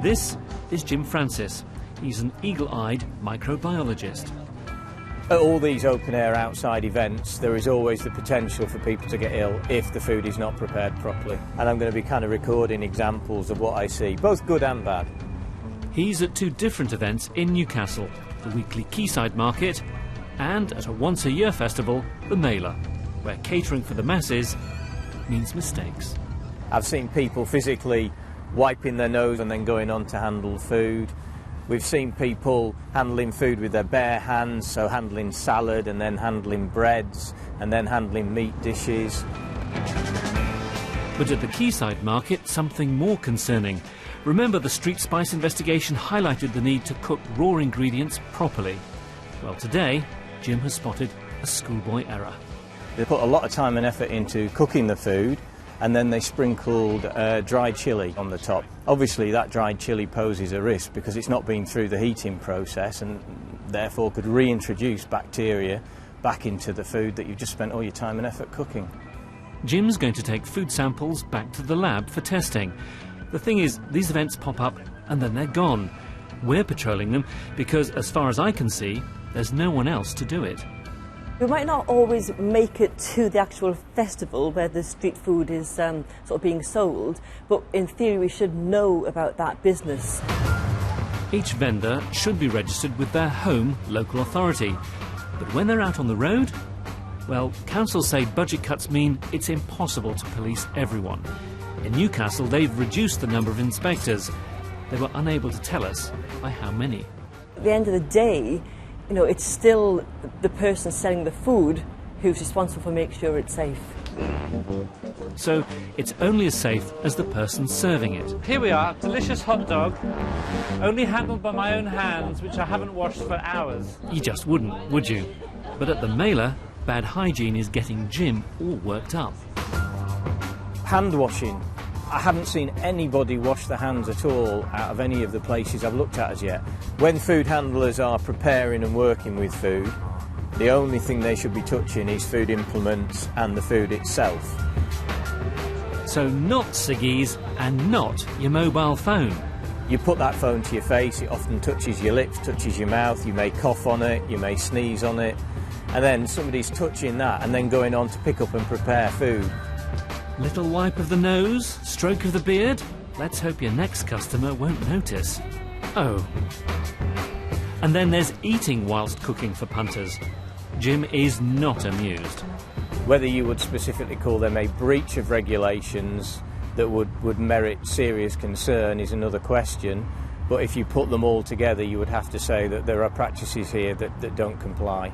This is Jim Francis. He's an eagle-eyed microbiologist. At all these open-air outside events, there is always the potential for people to get ill if the food is not prepared properly. And I'm going to be kind of recording examples of what I see, both good and bad. He's at two different events in Newcastle, the weekly Quayside Market and at a once-a-year festival, the Mailer, where catering for the masses means mistakes. I've seen people physically wiping their nose and then going on to handle food. We've seen people handling food with their bare hands, so handling salad and then handling breads and then handling meat dishes. But at the Quayside Market, something more concerning. Remember, the street spice investigation highlighted the need to cook raw ingredients properly. Well, today, Jim has spotted a schoolboy error. They put a lot of time and effort into cooking the food, and then they sprinkled dried chilli on the top. Obviously that dried chilli poses a risk because it's not been through the heating process and therefore could reintroduce bacteria back into the food that you've just spent all your time and effort cooking. Jim's going to take food samples back to the lab for testing. The thing is, these events pop up and then they're gone. We're patrolling them because, as far as I can see, there's no one else to do it. We might not always make it to the actual festival where the street food is sort of being sold, but in theory we should know about that business. Each vendor should be registered with their home local authority. But when they're out on the road, well, councils say budget cuts mean it's impossible to police everyone. In Newcastle, they've reduced the number of inspectors. They were unable to tell us by how many. At the end of the day, you know, it's still the person selling the food who's responsible for making sure it's safe. So it's only as safe as the person serving it. Here we are, delicious hot dog, only handled by my own hands, which I haven't washed for hours. You just wouldn't, would you? But at the Mailer, bad hygiene is getting Jim all worked up. Hand washing. I haven't seen anybody wash their hands at all out of any of the places I've looked at as yet. When food handlers are preparing and working with food, the only thing they should be touching is food implements and the food itself. So not ciggies and not your mobile phone. You put that phone to your face, it often touches your lips, touches your mouth, you may cough on it, you may sneeze on it, and then somebody's touching that and then going on to pick up and prepare food. Little wipe of the nose, stroke of the beard. Let's hope your next customer won't notice. Oh. And then there's eating whilst cooking for punters. Jim is not amused. Whether you would specifically call them a breach of regulations that would merit serious concern is another question, but if you put them all together you would have to say that there are practices here that don't comply.